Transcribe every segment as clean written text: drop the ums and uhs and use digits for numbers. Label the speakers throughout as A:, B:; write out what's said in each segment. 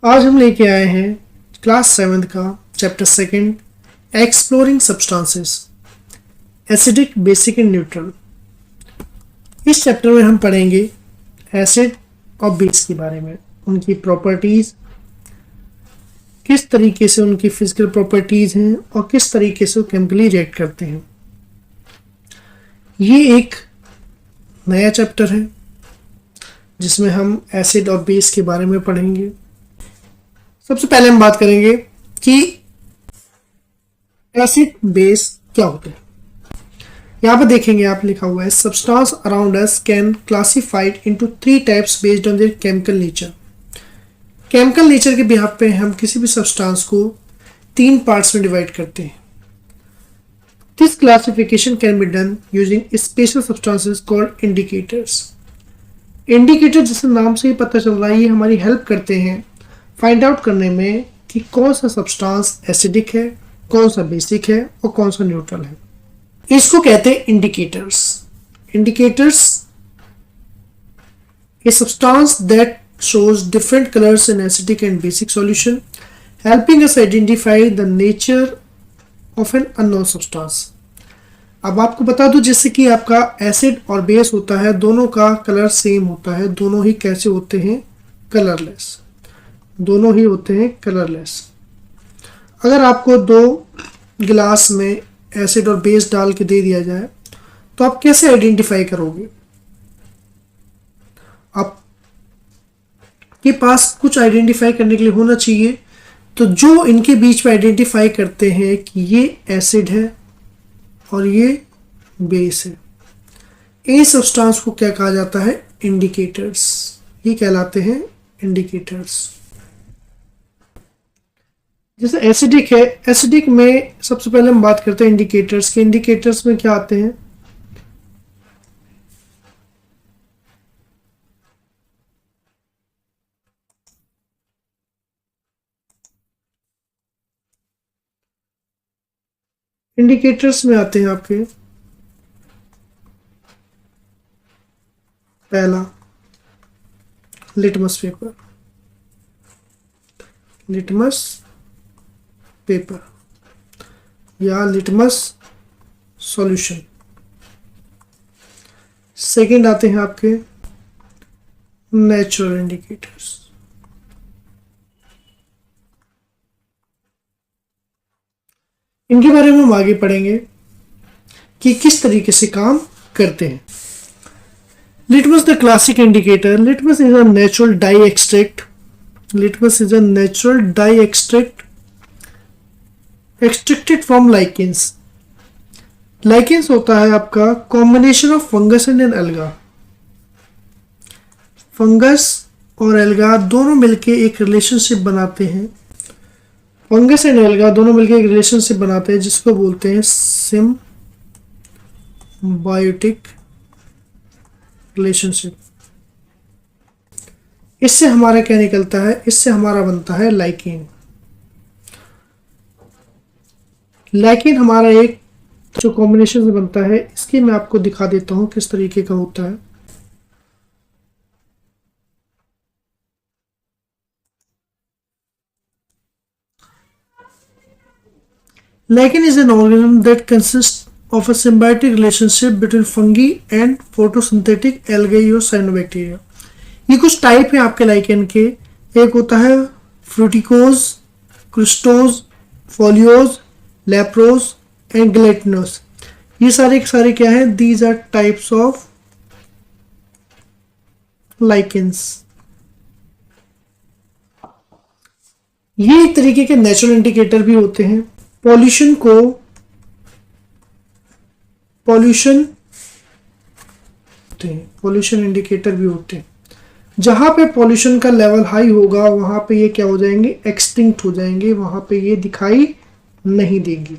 A: आज हम लेके आए हैं क्लास 7th का chapter 2 exploring substances acidic, basic and neutral. इस चैप्टर में हम पढ़ेंगे एसिड और बेस के बारे में, उनकी प्रॉपर्टीज, किस तरीके से उनकी फिजिकल प्रॉपर्टीज हैं और किस तरीके से वो केमिकली रिएक्ट करते हैं। ये एक नया चैप्टर है जिसमें हम एसिड और बेस के बारे में पढ़ेंगे। सबसे पहले हम बात करेंगे कि एसिड बेस क्या होते हैं। यहाँ पर देखेंगे आप, लिखा हुआ है substance around us can classified into 3 types based on their chemical nature. Chemical nature के बिहाफ पे हम किसी भी सब्सटेंस को 3 पार्ट्स में डिवाइड करते हैं। This classification can be done using special substances called indicators. Indicator जैसे नाम से ही पता चल रहा है, ये हमारी हेल्प करते हैं फाइंड आउट करने में कि कौन सा सब्सटेंस एसिडिक है, कौन सा बेसिक है और कौन सा न्यूट्रल है। इसको कहते हैं indicators. Indicators a substance that shows different colors in acidic and basic solution, helping us identify the nature of an unknown substance। अब आपको बता दूं, जैसे कि आपका एसिड और बेस होता है, दोनों का कलर सेम होता है, दोनों ही कैसे होते हैं, कलरलेस। दोनों ही होते हैं कलरलेस। अगर आपको 2 गिलास में एसिड और बेस डाल के दे दिया जाए तो आप कैसे आइडेंटिफाई करोगे? आपके पास कुछ आइडेंटिफाई करने के लिए होना चाहिए। तो जो इनके बीच में आइडेंटिफाई करते हैं कि ये एसिड है और ये बेस है, इन सब्सटेंस को क्या कहा जाता है? इंडिकेटर्स। ये कहलाते हैं इंडिकेटर्स। जैसे एसिडिक है, एसिडिक में सबसे पहले हम बात करते हैं इंडिकेटर्स के। इंडिकेटर्स में क्या आते हैं? इंडिकेटर्स में आते हैं आपके पहला लिटमस पेपर। लिटमस पेपर या लिटमस सॉल्यूशन। सेकंड आते हैं आपके नेचुरल इंडिकेटर्स। इनके बारे में हम आगे पढ़ेंगे कि किस तरीके से काम करते हैं। Litmus the classic indicator. Litmus is a natural die extract. Litmus is a natural die extract extracted from lichens. Lichens होता है आपका combination of fungus and alga. Fungus और एल्गा दोनों मिलके एक रिलेशनशिप बनाते हैं। फंगस एंड एल्गा दोनों मिलके एक रिलेशनशिप बनाते हैं जिसको बोलते हैं सिम्बायोटिक रिलेशनशिप। इससे हमारा क्या निकलता है? इससे हमारा बनता है लाइकेन। लाइकेन हमारा एक जो कॉम्बिनेशन से बनता है, इसकी मैं आपको दिखा देता हूं किस तरीके का होता है। Lichen is an organism that consists of a symbiotic relationship between fungi and photosynthetic algae और cyanobacteria। ये कुछ टाइप है आपके लाइकेन के। एक होता है फ्रूटिकोज, क्रिस्टोज, फोलियोज, लेप्रोज एंड ग्लेटिनोस। ये सारे क्या है? These are types of lichens. ये एक तरीके के नेचुरल इंडिकेटर भी होते हैं। पॉल्यूशन इंडिकेटर भी होते हैं। जहां पे पॉल्यूशन का लेवल हाई होगा वहां पे ये क्या हो जाएंगे? एक्सटिंक्ट हो जाएंगे। वहां पे ये दिखाई नहीं देंगी।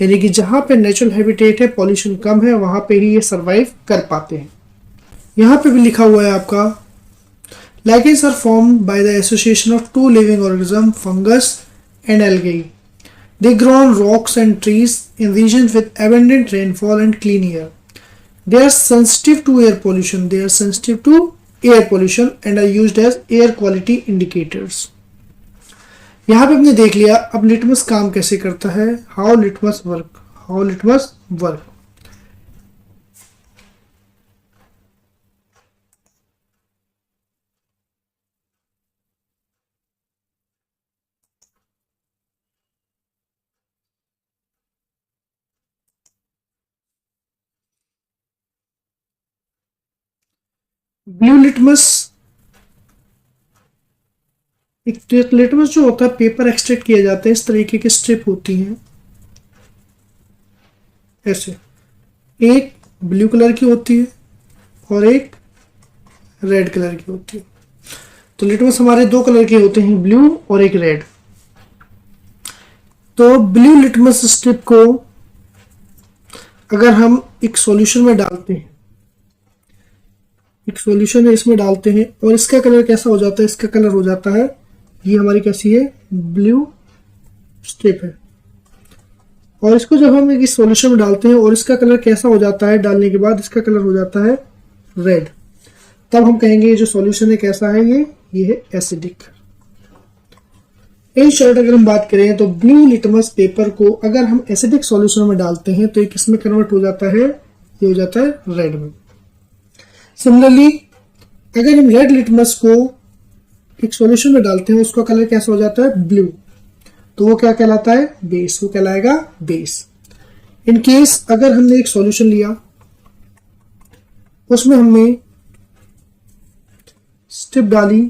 A: यानी कि जहां पे नेचुरल हैबिटेट है, पॉल्यूशन कम है, वहां पे ही ये सरवाइव कर पाते हैं। यहां पे भी लिखा हुआ है आपका lichens are formed by the association of 2 living organism, fungus and algae. They grow on rocks and trees in regions with abundant rainfall and clean air. They are sensitive to air pollution. And are used as air quality indicators. यहाँ पे हमने देख लिया अब litmus काम कैसे करता है, how litmus work. Blue litmus, एक लिटमस जो होता है पेपर एक्सट्रैक्ट किए जाते हैं, इस तरीके की स्ट्रिप होती हैं ऐसे, एक ब्लू कलर की होती है और एक रेड कलर की होती है। तो लिटमस हमारे दो कलर के होते हैं, ब्लू और एक रेड। तो ब्लू लिटमस स्ट्रिप को अगर हम एक सॉल्यूशन में डालते हैं, एक सॉल्यूशन है इसमें डालते हैं और इसका कलर कैसा हो जाता है, इसका कलर हो जाता है, ये हमारी कैसी है, ब्लू स्ट्रिप है। और इसको जब हम इस सॉल्यूशन में डालते हैं और इसका कलर कैसा हो जाता है, डालने के बाद इसका कलर हो जाता है रेड, तब हम कहेंगे ये जो सॉल्यूशन है कैसा है, ये है एसिडिक। इन शॉर्ट अगर हम बात करें तो ब्लू लिटमस पेपर को अगर हम एसिडिक सॉल्यूशन में डालते हैं तो एक इसमें कन्वर्ट हो जाता है, ये हो जाता है रेड में। सिमिलरली अगर हम रेड लिटमस को एक सॉल्यूशन में डालते हैं उसका कलर कैसा हो जाता है, ब्लू, तो वो क्या कहलाता है, बेस, वो कहलाएगा बेस। इन केस अगर हमने एक सॉल्यूशन लिया उसमें हमने स्ट्रिप डाली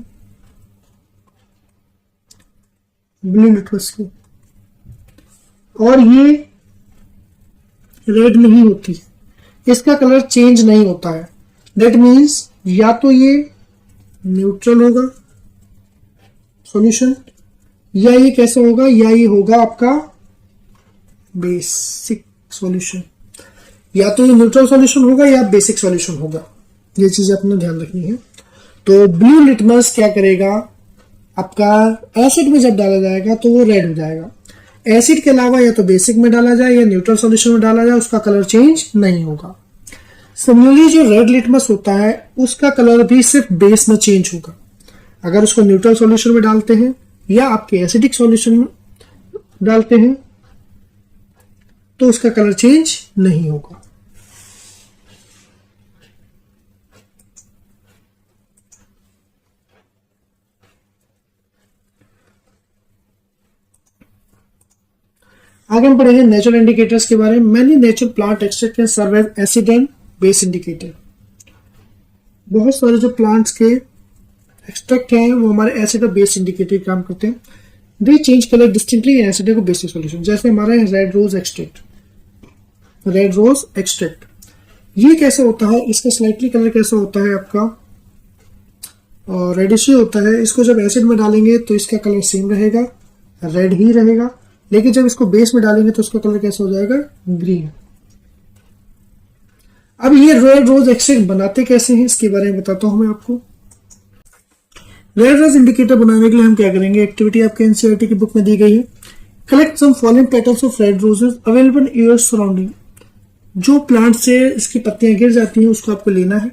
A: ब्लू लिटमस की और ये रेड नहीं होती, इसका कलर चेंज नहीं होता है, दैट मीन्स या तो ये न्यूट्रल होगा सॉल्यूशन, या ये कैसा होगा, या ये होगा आपका बेसिक सॉल्यूशन। या तो ये न्यूट्रल सॉल्यूशन होगा या बेसिक सॉल्यूशन होगा, ये चीजें अपना ध्यान रखनी है। तो ब्लू लिटमस क्या करेगा, आपका एसिड में जब डाला जाएगा तो वो रेड हो जाएगा। एसिड के अलावा या तो बेसिक में डाला जाए या न्यूट्रल सॉल्यूशन में डाला जाए, उसका कलर चेंज नहीं होगा। सिमिलरली जो रेड लिटमस होता है उसका कलर भी सिर्फ बेस में चेंज होगा। अगर उसको न्यूट्रल सॉल्यूशन में डालते हैं या आपके एसिडिक सॉल्यूशन में डालते हैं तो उसका कलर चेंज नहीं होगा। आगे हम पढ़ेंगे नेचुरल इंडिकेटर्स के बारे में। Many natural plant extract can serve as acid and base indicator. बहुत सारे जो प्लांट्स के एक्सट्रैक्ट हैं वो हमारे एसिड और बेस इंडिकेटर काम करते हैं। They change colour distinctly in acid और बेसिक सॉल्यूशन। जैसे हमारा है red rose extract, red rose extract, ये कैसे होता है, इसका स्लाइटली कलर कैसा होता है आपका, और रेडिश होता है। इसको जब एसिड में डालेंगे तो इसका कलर सेम रहेगा, रेड ही रहेगा, लेकिन जब इसको बेस में डालेंगे तो उसका कलर कैसा हो जाएगा, ग्रीन। अब ये रेड रोज एक्सट्रैक्ट बनाते कैसे हैं इसके बारे में बताता हूं मैं आपको। रेड रोज इंडिकेटर बनाने के लिए हम क्या करेंगे, एक्टिविटी आपके एनसीईआरटी की बुक में दी गई है। Collect some following petals of red roses available in your surrounding. जो प्लांट से इसकी पत्तियां गिर जाती हैं उसको आपको लेना है।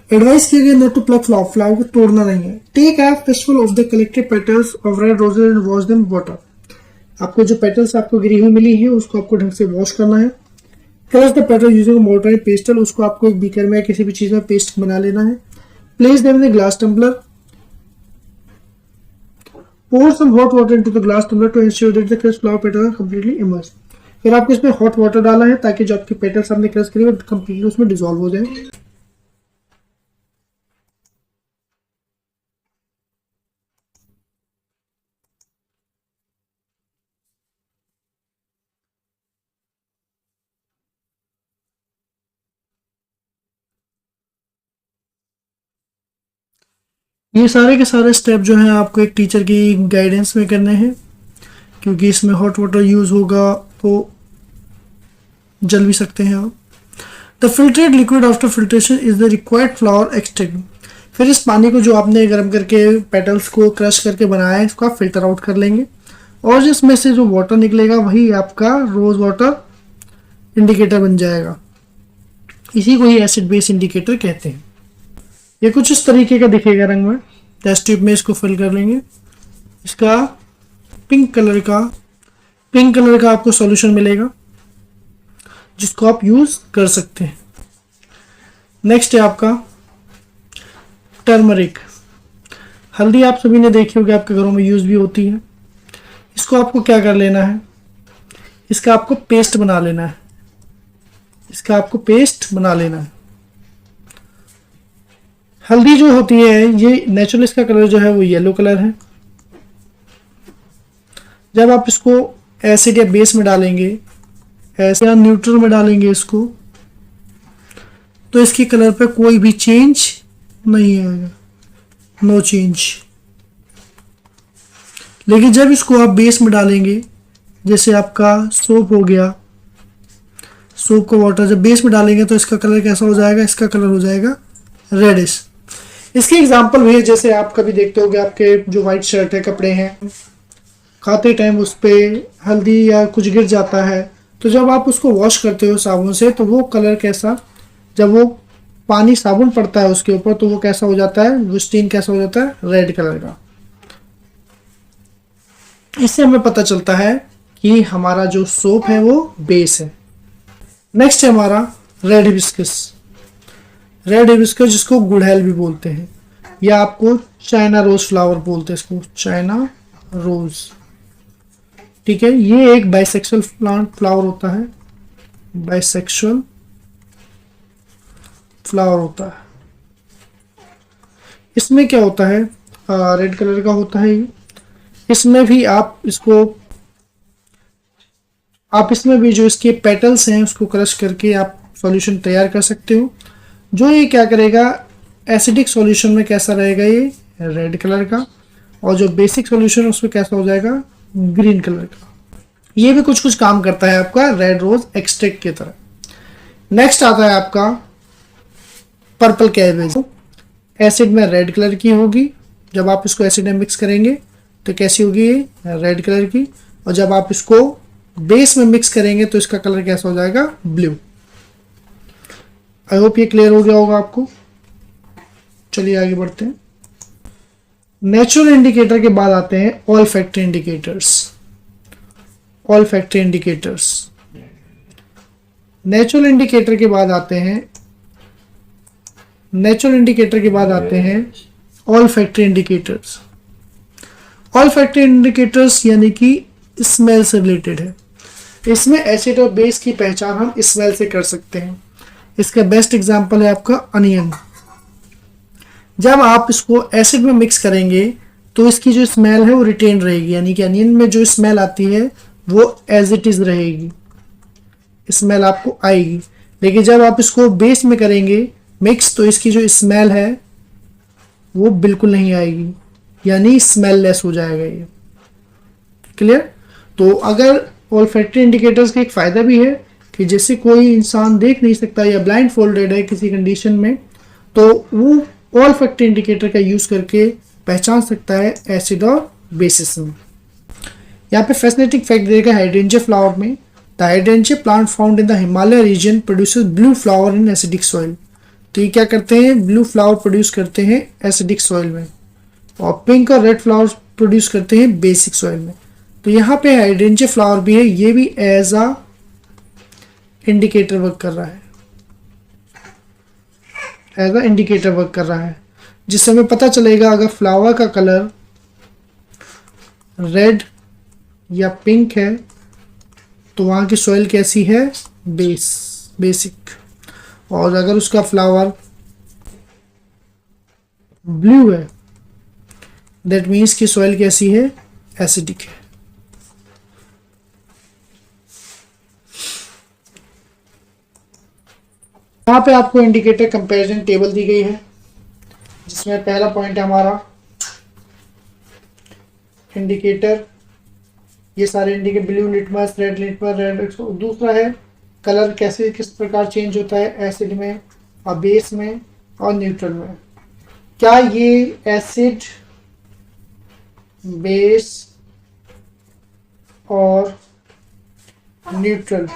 A: एडवाइस किया गया not to pluck flower, flower को तोड़ना नहीं है। Take a fistful of the collected petals of red roses and wash them water. आपको जो पेटल्स आपको गिरी हुई मिली है उसको आपको ढंग से वॉश करना है। Crush the petal using mortar and pastel, उसको आपको एक बीकर में किसी भी चीज में पेस्ट बना लेना है। Place them in glass tumbler, pour some hot water into the glass tumbler to ensure that the crushed flower petals are completely immersed। फिर आपको इसमें हॉट वाटर डालना है ताकि जो आपके पेटल्स आपने क्रश करी वो कंप्लीटली उसमें डिसॉल्व हो जाए। ये सारे के सारे स्टेप जो हैं आपको एक टीचर की गाइडेंस में करने हैं, क्योंकि इसमें हॉट वाटर यूज होगा तो जल भी सकते हैं आप। The filtered liquid after filtration is the required flower extract. फिर इस पानी को जो आपने गर्म करके पेटल्स को क्रश करके बनाया है इसको आप फिल्टर आउट कर लेंगे और जिसमें से जो वाटर निकलेगा वही आपका रोज वाटर इंडिकेटर बन जाएगा। इसी को ही एसिड बेस इंडिकेटर कहते हैं। ये कुछ इस तरीके का दिखेगा रंग में। टेस्ट ट्यूब में इसको फिल कर लेंगे। इसका पिंक कलर का आपको सॉल्यूशन मिलेगा जिसको आप यूज कर सकते हैं। नेक्स्ट है आपका टर्मरिक। हल्दी आप सभी ने देखी होगी, आपके घरों में यूज भी होती है। इसको आपको क्या कर लेना है, इसका आपको पेस्ट बना लेना है। हल्दी जो होती है ये नेचुरल, इसका कलर जो है वो येलो कलर है। जब आप इसको एसिड या बेस में डालेंगे, एसिड या न्यूट्रल में डालेंगे इसको, तो इसके कलर पे कोई भी चेंज नहीं आएगा, नो चेंज। लेकिन जब इसको आप बेस में डालेंगे, जैसे आपका सोप हो गया, सोप का वाटर जब बेस में डालेंगे तो इसका कलर कैसा हो जाएगा, इसका कलर हो जाएगा रेडिश। इसके एग्जांपल भी है, जैसे आप कभी देखते होगे आपके जो व्हाइट शर्ट है, कपड़े हैं, खाते टाइम उस पर हल्दी या कुछ गिर जाता है, तो जब आप उसको वॉश करते हो साबुन से, तो वो कलर कैसा, जब वो पानी साबुन पड़ता है उसके ऊपर, तो वो कैसा हो जाता है, वो स्टेन कैसा हो जाता है, रेड कलर का। इससे हमें पता चलता है कि हमारा जो सोप है वो बेस है। नेक्स्ट है हमारा रेड हिबिस्कस जिसको गुड़हल भी बोलते हैं, या आपको चाइना रोज फ्लावर बोलते हैं, इसको चाइना रोज। ठीक है, ये एक बाइसेक्सुअल फ्लावर होता है, बाइसेक्सुअल फ्लावर होता है। इसमें क्या होता है, रेड कलर का होता है। इसमें भी आप इसमें भी जो इसके पेटल्स हैं उसको क्रश करके आप सॉल्यूशन तैयार कर सकते हो। जो ये क्या करेगा, एसिडिक सॉल्यूशन में कैसा रहेगा, ये रेड कलर का, और जो बेसिक सॉल्यूशन उसमें कैसा हो जाएगा, ग्रीन कलर का। ये भी कुछ काम करता है आपका रेड रोज एक्सट्रैक्ट की तरह। नेक्स्ट आता है आपका पर्पल कैबेज। एसिड में रेड कलर की होगी, जब आप इसको एसिड में मिक्स करेंगे तो कैसी होगी, ये रेड कलर की, और जब आप इसको बेस में मिक्स करेंगे तो इसका कलर कैसा हो जाएगा, ब्लू। आई होप ये क्लियर हो गया होगा आपको। चलिए आगे बढ़ते हैं। नेचुरल इंडिकेटर के बाद आते हैं all factory indicators. Natural indicator के बाद आते हैं all factory indicators. All factory indicators यानी कि स्मेल से रिलेटेड है। इसमें एसिड और बेस की पहचान हम स्मेल से कर सकते हैं। इसका बेस्ट एग्जांपल है आपका अनियन। जब आप इसको एसिड में मिक्स करेंगे तो इसकी जो स्मेल है वो रिटेन रहेगी, यानी कि अनियन में जो स्मेल आती है वो एज इट इज रहेगी, स्मेल आपको आएगी। लेकिन जब आप इसको बेस में करेंगे मिक्स, तो इसकी जो स्मेल है वो बिल्कुल नहीं आएगी, यानी स्मेल लेस हो जाएगा ये। क्लियर? तो अगर ऑल्फैक्टरी इंडिकेटर्स का एक फायदा भी है कि जैसे कोई इंसान देख नहीं सकता या ब्लाइंड फोल्डेड है किसी कंडीशन में, तो वो ऑल्फैक्टरी इंडिकेटर का यूज करके पहचान सकता है एसिड और बेसिस में। यहाँ पे फैसिनेटिंग फैक्ट देगा हाइड्रेंजिया फ्लावर में। The hydrangea plant found in the Himalaya region produces blue flower in acidic soil. तो ये क्या करते हैं, ब्लू फ्लावर प्रोड्यूस करते हैं एसिडिक सॉइल में, और पिंक और रेड फ्लावर प्रोड्यूस करते हैं बेसिक सॉइल में। तो यहाँ पे हाइड्रेंजिया फ्लावर भी है, ये भी एज अ इंडिकेटर वर्क कर रहा है, जिससे हमें पता चलेगा अगर फ्लावर का कलर रेड या पिंक है तो वहाँ की सॉइल कैसी है, बेसिक। और अगर उसका फ्लावर ब्लू है दैट मीन्स कि सॉइल कैसी है, एसिडिक है। यहाँ पे आपको इंडिकेटर कंपैरिजन टेबल दी गई है, जिसमें पहला पॉइंट है हमारा इंडिकेटर, ये सारे indicator blue litmus, red litmus, red. दूसरा है कलर कैसे किस प्रकार चेंज होता है एसिड में और बेस में और न्यूट्रल में। क्या ये एसिड, बेस और न्यूट्रल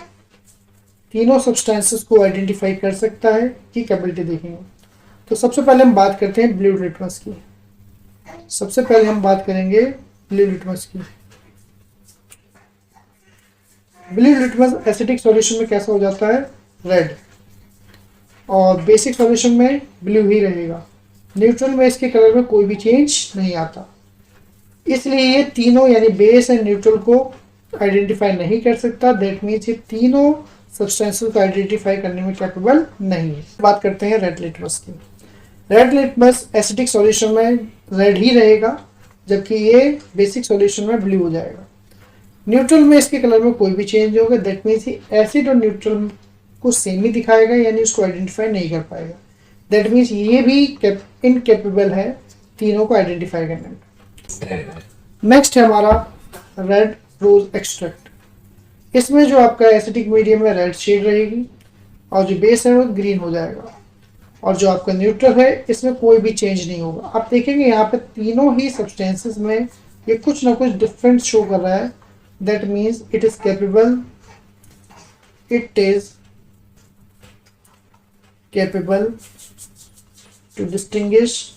A: तीनों सब्सटेंसेस को आइडेंटिफाई कर सकता है की कैपेबिलिटी देखेंगे। तो सबसे पहले हम बात करते हैं ब्लू लिटमस की। ब्लू लिटमस एसिडिक सॉल्यूशन में कैसा हो जाता है, रेड, और बेसिक सॉल्यूशन में ब्लू ही रहेगा। न्यूट्रल में इसके कलर में कोई भी चेंज नहीं आता, इसलिए ये तीनों यानी बेस एंड न्यूट्रल को आइडेंटिफाई नहीं कर सकता। दैट मीन्स ये तीनों सब्सटेंसेस को आइडेंटिफाई करने में कैपेबल नहीं है। बात करते हैं रेड लिटमस की। रेड लिटमस एसिडिक सॉल्यूशन में रेड ही रहेगा, जबकि ये बेसिक सॉल्यूशन में ब्लू हो जाएगा। न्यूट्रल में इसके कलर में कोई भी चेंज नहीं होगा। दैट मीन्स एसिड और न्यूट्रल को सेम ही दिखाएगा, यानी उसको आइडेंटिफाई नहीं कर पाएगा। दैट मीन्स ये भी इनकेपेबल है तीनों को आइडेंटिफाई करने में। नेक्स्ट है हमारा रेड रोज एक्सट्रैक्ट। इसमें जो आपका एसिडिक मीडियम है रेड शेड रहेगी, और जो बेस है वो ग्रीन हो जाएगा, और जो आपका न्यूट्रल है इसमें कोई भी चेंज नहीं होगा। आप देखेंगे यहाँ पे तीनों ही सब्सटेंसेस में ये कुछ ना कुछ डिफरेंस शो कर रहा है। That means it is capable to distinguish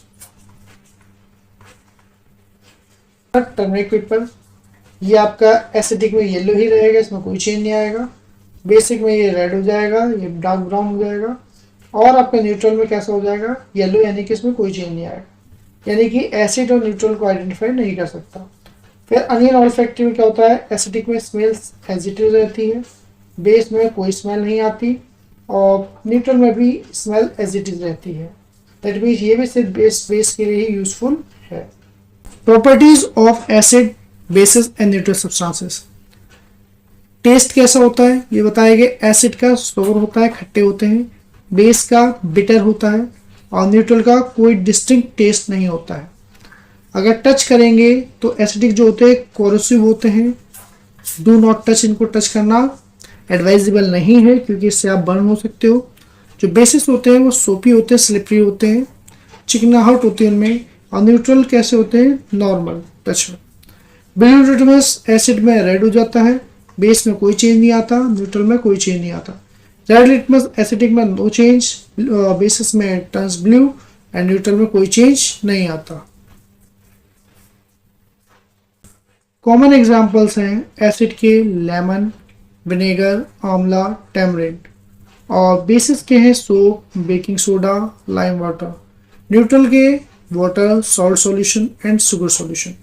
A: turmeric paper. ये आपका एसिडिक में येलो ही रहेगा, इसमें कोई चेंज नहीं आएगा। बेसिक में ये रेड हो जाएगा, ये डार्क ब्राउन हो जाएगा, और आपका न्यूट्रल में कैसा हो जाएगा, येलो, यानी कि इसमें कोई चेंज नहीं आएगा, यानी कि एसिड और न्यूट्रल को आइडेंटिफाई नहीं कर सकता। फिर अनियन ऑल्फैक्टरी में क्या होता है, एसिडिक में स्मेल्स एजिटिव रहती है, बेस में कोई स्मेल नहीं आती, और न्यूट्रल में भी स्मेल एजिटिव रहती है। दैट मीन्स ये भी सिर्फ बेस के लिए ही यूजफुल है। Properties of acid, bases and neutral substances. Test कैसा होता है ये बताया गया। एसिड का सोर होता है, खट्टे होते हैं, बेस का बिटर होता है, और न्यूट्रल का कोई डिस्टिंक्ट टेस्ट नहीं होता है। अगर टच करेंगे तो एसिडिक जो होते हैं कोरोसिव होते हैं, डू नॉट टच, इनको टच करना एडवाइजेबल नहीं है क्योंकि इससे आप बर्न हो सकते हो। जो बेसिस होते हैं वो सोपी होते हैं, स्लिपरी होते हैं, चिकनाहट होती है उनमें, और न्यूट्रल कैसे होते हैं, नॉर्मल टच में। ब्लू लिटमस एसिड में रेड हो जाता है, बेस में कोई चेंज नहीं आता, न्यूट्रल में कोई चेंज नहीं आता। रेड लिटमस एसिडिक में नो चेंज, बेसिस में टर्न्स ब्लू, एंड न्यूट्रल में कोई चेंज नहीं आता। कॉमन एग्जांपल्स हैं एसिड के लेमन, विनेगर, आंवला, टैमरिंड, और बेसिस के हैं soap, baking soda, lime water. Neutral के water, salt solution and sugar solution.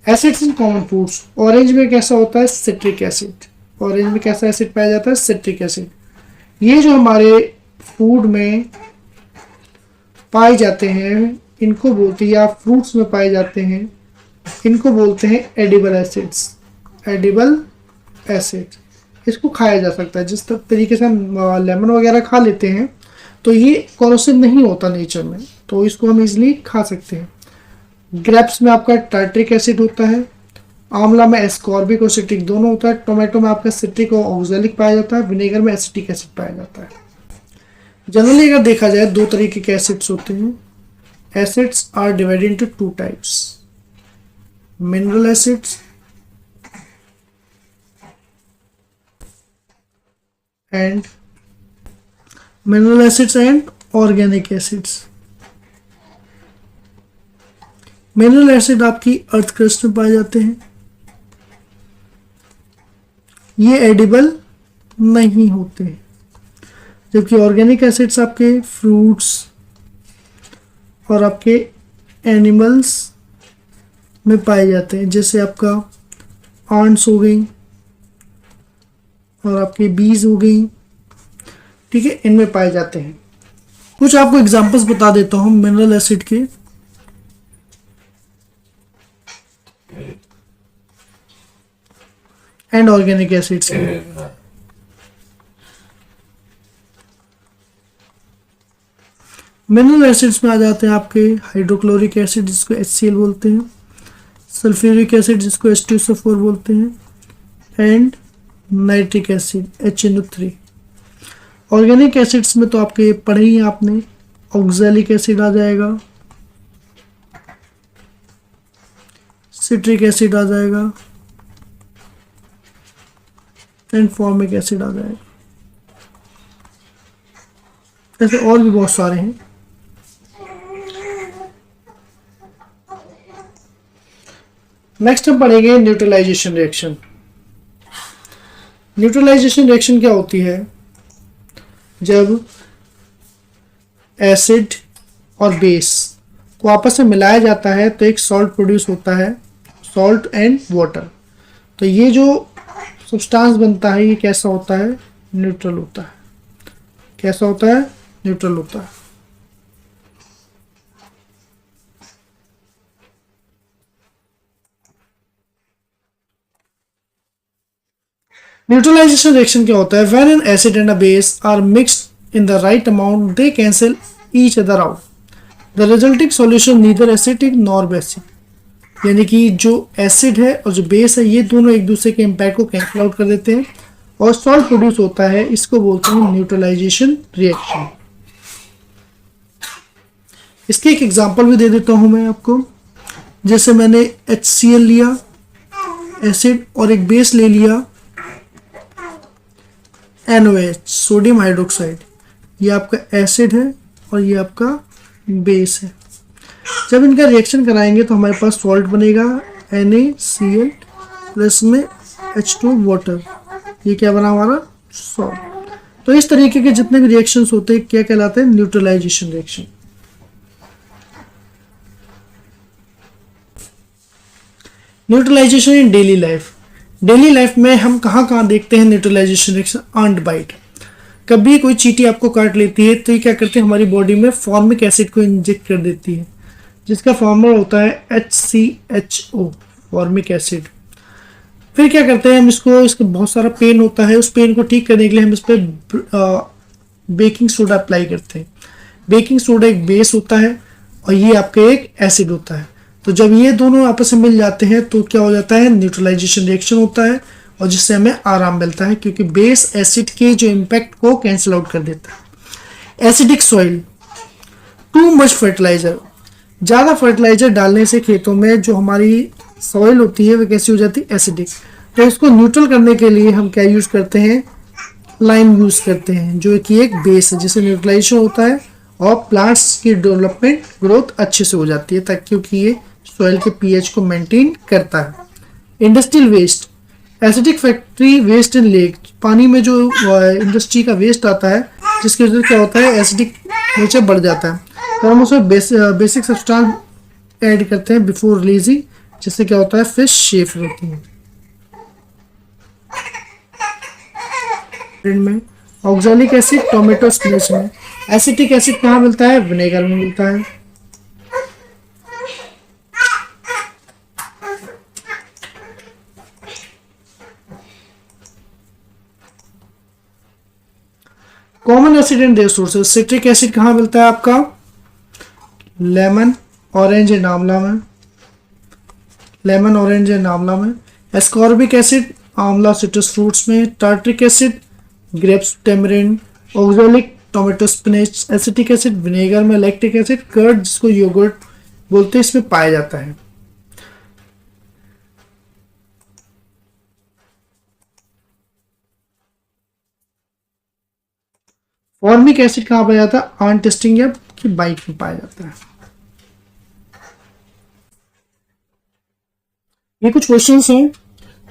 A: Acids in common foods. Orange में कैसा होता है, सिट्रिक एसिड। ऑरेंज में कैसा एसिड पाया जाता है, सिट्रिक एसिड। ये जो हमारे फूड में पाए जाते हैं इनको बोलते हैं, या फ्रूट्स में पाए जाते हैं इनको बोलते हैं एडिबल एसिड्स। एडिबल एसिड, इसको खाया जा सकता है। जिस तरीके से हम लेमन वगैरह खा लेते हैं तो ये कोरोसिव नहीं होता नेचर में, तो इसको हम इजीली खा सकते हैं। ग्रेप्स में आपका टार्ट्रिक एसिड होता है, आंवला में एस्कॉर्बिक और सिट्रिक दोनों होता है, टोमेटो में आपका सिट्रिक और ऑक्सैलिक पाया जाता है, विनेगर में एसिटिक एसिड पाया जाता है। जनरली अगर देखा जाए दो तरीके के एसिड्स होते हैं। Acids are divided into two types, mineral acids and organic acids. Mineral acid आपकी अर्थ क्रस्ट में पाए जाते हैं, ये एडिबल नहीं होते, जबकि ऑर्गेनिक एसिड्स आपके फ्रूट्स और आपके एनिमल्स में पाए जाते हैं, जैसे आपका आंट्स हो गई और आपकी बीज हो गई, ठीक है, इनमें पाए जाते हैं। कुछ आपको एग्जांपल्स बता देता हूं मिनरल एसिड के। एंड ऑर्गेनिक एसिड्स के। मिनरल एसिड्स में आ जाते हैं आपके हाइड्रोक्लोरिक एसिड जिसको HCl बोलते हैं, सल्फ्यूरिक एसिड जिसको H2SO4 बोलते हैं, and nitric acid HNO3। Organic acids में तो आपके पढ़े ही आपने, ऑक्सैलिक एसिड आ जाएगा, सिट्रिक एसिड आ जाएगा, एंड फॉर्मिक एसिड आ जाएगा। ऐसे और भी बहुत सारे हैं। नेक्स्ट हम पढ़ेंगे न्यूट्रलाइजेशन रिएक्शन। न्यूट्रलाइजेशन रिएक्शन क्या होती है? जब एसिड और बेस को आपस में मिलाया जाता है तो एक सॉल्ट प्रोड्यूस होता है, सॉल्ट एंड वाटर। तो ये जो सब्सटेंस बनता है ये कैसा होता है? न्यूट्रल होता है। कैसा होता है? न्यूट्रल होता है। न्यूट्रलाइजेशन रिएक्शन क्या होता है? When an acid and a base are mixed in the right amount they cancel each other out, the resulting solution neither acidic nor basic. यानी कि जो एसिड है और जो बेस है ये दोनों एक दूसरे के इम्पैक्ट को कैंसिल आउट कर देते हैं और सॉल्ट प्रोड्यूस होता है। इसको बोलते हैं न्यूट्रलाइजेशन रिएक्शन। इसके एक एग्जांपल भी दे देता हूं मैं आपको। जैसे मैंने HCl लिया एसिड और एक बेस ले लिया NOH सोडियम हाइड्रोक्साइड। ये आपका एसिड है और ये आपका बेस है। जब इनका रिएक्शन कराएंगे तो हमारे पास सॉल्ट बनेगा NaCl प्लस में H2 वाटर। ये क्या बना हमारा? सॉल्ट। तो इस तरीके के जितने भी रिएक्शंस होते हैं क्या कहलाते हैं? Neutralization reaction. Neutralization in daily life. Daily life में हम कहाँ देखते हैं न्यूट्रलाइजेशन रिएक्शन? एंट बाइट। कभी कोई चींटी आपको काट लेती है तो ये क्या करते हैं? हमारी बॉडी में फॉर्मिक एसिड को इंजेक्ट कर देती है जिसका फॉर्मूला होता है HCHO, फॉर्मिक एसिड। फिर क्या करते हैं हम इसको बहुत सारा पेन होता है, उस पेन को ठीक करने के लिए हम इस पर बेकिंग सोडा अप्लाई करते हैं। बेकिंग सोडा एक बेस होता है और ये आपका एक एसिड होता है। तो जब ये दोनों आपस में मिल जाते हैं तो क्या हो जाता है? न्यूट्रलाइजेशन रिएक्शन होता है और जिससे हमें आराम मिलता है क्योंकि बेस एसिड के जो इम्पैक्ट को कैंसिल आउट कर देता है। Acidic soil, too much fertilizer. ज़्यादा फर्टिलाइजर डालने से खेतों में जो हमारी सॉइल होती है वो कैसी हो जाती है? एसिडिक। तो इसको न्यूट्रल करने के लिए हम क्या यूज़ करते हैं? लाइम यूज़ करते हैं जो कि एक बेस है जिससे न्यूट्रलाइजेशन होता है और प्लांट्स की डेवलपमेंट ग्रोथ अच्छे से हो जाती है ताकि क्योंकि ये सॉइल के pH को मेंटेन करता है। Industrial waste, acidic factory waste in lake. पानी में जो इंडस्ट्री का वेस्ट आता है जिसकी वजह से क्या होता है? एसिडिक नेचर बढ़ जाता है। तो हम उसमें बेसिक सब्सटेंस ऐड करते हैं बिफोर रिलीजिंग, जिससे क्या होता है? फिश सेफ रहती है। में ऑक्सैलिक एसिड टोमेटो स्पिनच में। एसिटिक एसिड कहाँ मिलता है? विनेगर में मिलता है। Common acid and their sources. Citric acid कहाँ मिलता है आपका? लेमन, ऑरेंज एंड आंवला में। लेमन, ऑरेंज एंड आंवला में। एस्कॉर्बिक एसिड आंवला सिट्रस फ्रूट्स में। Tartaric acid grapes, tamarind. Oxalic tomato spinach. Acetic acid vinegar में। लैक्टिक एसिड कर्ड जिसको योगर्ट बोलते हैं इसमें पाया जाता है। फॉर्मिक एसिड कहाँ पाया जाता है? ऑन टेस्टिंग या की बाइट में पाया जाता है। ये कुछ क्वेश्चंस हैं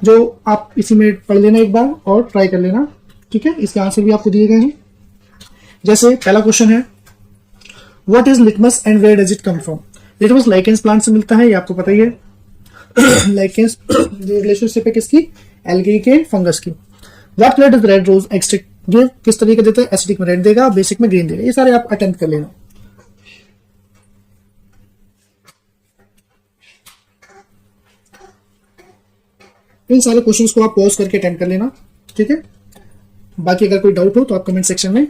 A: जो आप इसी में पढ़ लेना एक बार और ट्राई कर लेना, ठीक है। इसके आंसर भी आपको दिए गए हैं। जैसे पहला क्वेश्चन है, what is litmus and where does it come from? Litmus lichens plant से मिलता है, ये आपको पता ही है। लाइकेंस रिलेशनशिप है किसकी? एल्गी के फंगस की। What colour does red rose extract give? किस तरीके देता है? एसिडिक में रेड देगा, बेसिक में ग्रीन देगा। ये सारे आप अटेम्प्ट कर लेना। इन सारे क्वेश्चंस को आप पॉज करके अटेम्प्ट कर लेना, ठीक है। बाकी अगर कोई डाउट हो तो आप कमेंट सेक्शन में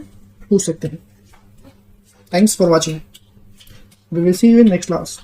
A: पूछ सकते हैं। Thanks for watching. We will see you in next class.